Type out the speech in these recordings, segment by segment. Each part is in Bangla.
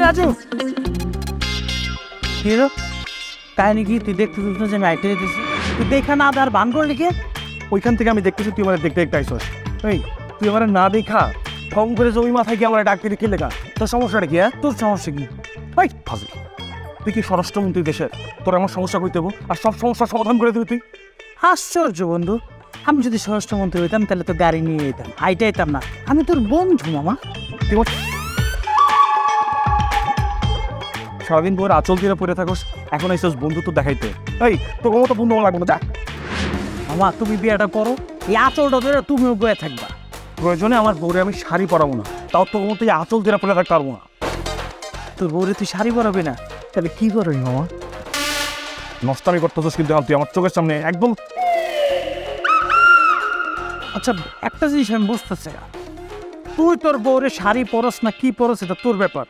রাজু কি রে কাহিনী কি তুই দেখতে না যে আমি আইতে যেতেছি তুই দেখা না আর বান করলি কে ওইখান থেকে আমি দেখতেছি তুই আমার দেখতে দেখতে আইসস এই তুই আমার না দেখা ফোন করে যে ওই মাথায় গিয়ে আমার ডাক দিতে কি লেখা তোর সমস্যাটা কি? তোর সমস্যা কি? ভাই ফাজিল, তুই কি স্বরাষ্ট্রমন্ত্রী দেশের? তোর আমার সমস্যা করতে হবো আর সব সমস্যার সমাধান করে দিবি তুই? আশ্চর্য বন্ধু, আমি যদি স্বরাষ্ট্রমন্ত্রী হইতাম তাহলে তো গাড়ি নিয়ে যেতাম, হাইটে যেতাম না। আমি তোর বন্ধু মামা। তুই সারাদিন পর আচল দিয়ে পড়ে থাকোস, এখন এসেছ বন্ধুত্ব দেখাইতে। এই তোর মতো বন্ধু আমার লাগবে না, যা। মামা তুমি বিয়েটা করো, এই আচলটা ধরে তুমিও গয়ে থাকবা। প্রয়োজনে আমার বউরে আমি শাড়ি পরাবো না, তাও তোর মতো এই আচল দিয়ে পড়ে থাকতে পারবো না। তোর বউরে তুই শাড়ি পরাবি না, তাহলে কি করবি মামা? নষ্টামি করতেছিস কিন্তু তুই আমার চোখের সামনে একদম। আচ্ছা একটা জিনিস আমি বুঝতেছি না, তুই তোর বউরে শাড়ি পরস না কি পরস এটা তোর ব্যাপার,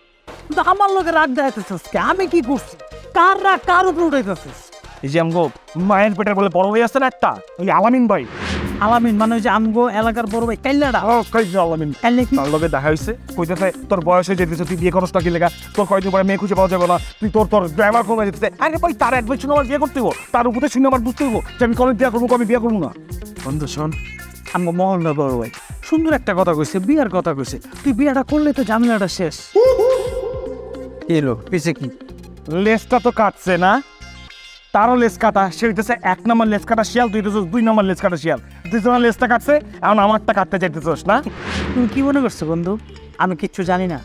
কিন্তু আমার লোকের রাগ দেখাইতেছিস কে? আমি কি করছি? কার রাগ কার উপর উঠাইতেছিস? এই যে আমগো মায়ের পেটের বলে বড় হয়ে আসছে না একটা, ওই আলামিন ভাই। আলামিন মানে ওই যে আমগো এলাকার বড় ভাই কাইল্লাটা? আলামিন কাইল্লা কি? তার লগে দেখা হয়েছে, কইতেছে তোর বয়স হয়ে যেতেছে, তুই বিয়ে করস না কি লেগা? তোর কয়দিন পরে মেয়ে খুঁজে পাওয়া যাবে না, তুই তোর তোর ড্রাইভার কমে যেতেছে। আরে ভাই তার অ্যাডভাইস শুনে আমার বিয়ে করতে হবো, তার উপরে শুনে আমার বুঝতে হবো যে আমি কলেজ বিয়ে করবো, আমি বিয়ে করবো না। বন্ধু শোন, আমগো মহল্লা বড় ভাই সুন্দর একটা কথা কইছে, বিয়ার কথা কইছে, তুই বিয়াটা করলে তো ঝামেলাটা শেষ। এলো পিছে কি লেজটা তো কাটছে না, তারও লেজ কাটা। সে হইতেছে 1 নম্বর লেজ কাটা শিয়াল, তুই হইতেছিস 2 নম্বর লেজ কাটা শিয়াল। তুই তোমার লেজটা কাটছে, এখন আমারটা কাটতে চাইতেছিস না? তুমি কি মনে করছো বন্ধু আমি কিচ্ছু জানি না?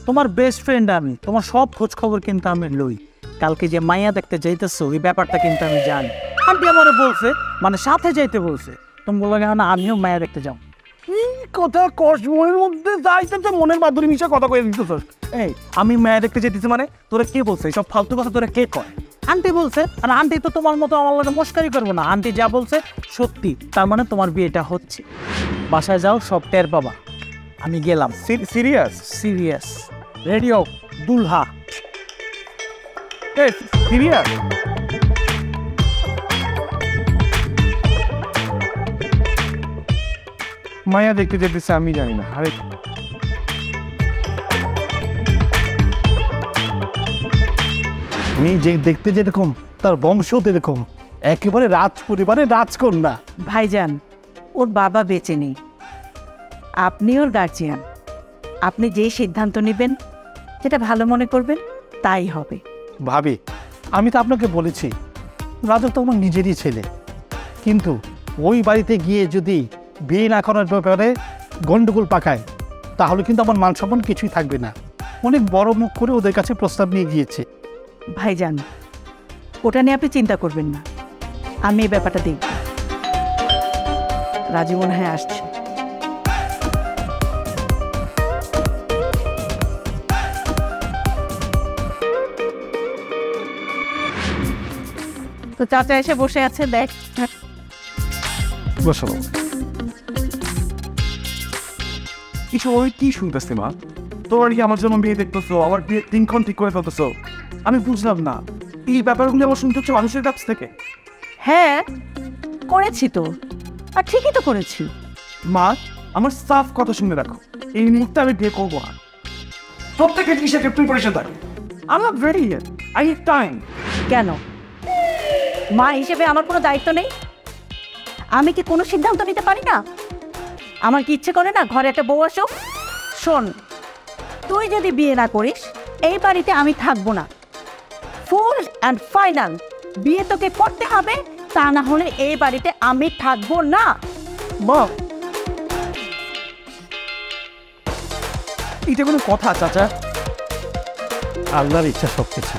তোমার বেস্ট ফ্রেন্ড আমি, তোমার সব খোঁজ খবর কিন্তু আমি লই। কালকে যে মাইয়া দেখতে যাইতেছো এই ব্যাপারটা কিন্তু আমি জানি। আন্টি আমারে বলছে, মানে সাথে যাইতে বলছে। তুমি বলো না আমিও মায়া দেখতে যাও। কথা কষ মনের মধ্যে যাইতেছে, মনের মাধুরী মিশে কথা কয়ে দিতেছিস। এই আমি মায়া দেখতে যেতেছি মানে তোরা কে বলছে? সব ফালতু কথা তোরা কে কয়? আন্টি বলছে, আর আন্টি তো তোমার মতো আমার লগে মস্কারি করবো না। আন্টি যা বলছে সত্যি, তার মানে তোমার বিয়েটা হচ্ছে। বাসায় যাও, সব টের পাবা। আমি গেলাম। সিরিয়াস? সিরিয়াস। রেডিও দুলহা। সিরিয়াস? মায়া দেখতে যেতেছে আমি জানি না। আরে মেয়ে যে দেখতে যেরকম তার বংশও এরকম, একেবারে রাজ পরিবারের রাজকন্যা। ভাইজান, ওর বাবা বেঁচে নেই, আপনি ওর গার্জিয়ান। আপনি যেই সিদ্ধান্ত নেবেন, যেটা ভালো মনে করবেন তাই হবে। ভাবি, আমি তো আপনাকে বলেছি রাজা তো আমার নিজেরই ছেলে, কিন্তু ওই বাড়িতে গিয়ে যদি বিয়ে না করার ব্যাপারে গন্ডগোল পাকায় তাহলে কিন্তু আমার মান সম্মান কিছুই থাকবে না। অনেক বড় মুখ করে ওদের কাছে প্রস্তাব নিয়ে গিয়েছে। ভাইজান, ওটা নিয়ে আপনি চিন্তা করবেন না, আমি এই ব্যাপারটা দেখব। রাজু মনে হয় আসছে। তো চাচা এসে বসে আছে, দেখ। বসো। কিছু ওই কি শুনতেছি মা? তোর কি আমার জন্য বিয়ে দেখতেছো, আমার বিয়ে দিনক্ষণ ঠিক করে ফেলতেছো? আমি বুঝলাম না, এই ব্যাপারগুলি আমার শুনতে হচ্ছে মানুষের কাছ থেকে। হ্যাঁ করেছি তো, আর ঠিকই তো করেছি। মা আমার সাফ কথা শুনে রাখো, এই মুহূর্তে আমি বিয়ে করবো না। প্রত্যেকটা জিনিসের একটা প্রিপারেশন থাকে। I not ready yet, I need time. কেন? মা হিসেবে আমার কোনো দায়িত্ব নেই? আমি কি কোনো সিদ্ধান্ত নিতে পারি না? আমার কি ইচ্ছে করে না ঘরে একটা বউ আসুক? শোন, তুই যদি বিয়ে না করিস এই বাড়িতে আমি থাকবো না। ফুল অ্যান্ড ফাইনাল, বিয়ে তোকে করতে হবে, তা না হলে এই বাড়িতে আমি থাকবো না। মা এটা কোনো কথা চাচা? আল্লাহর ইচ্ছা সব কিছু।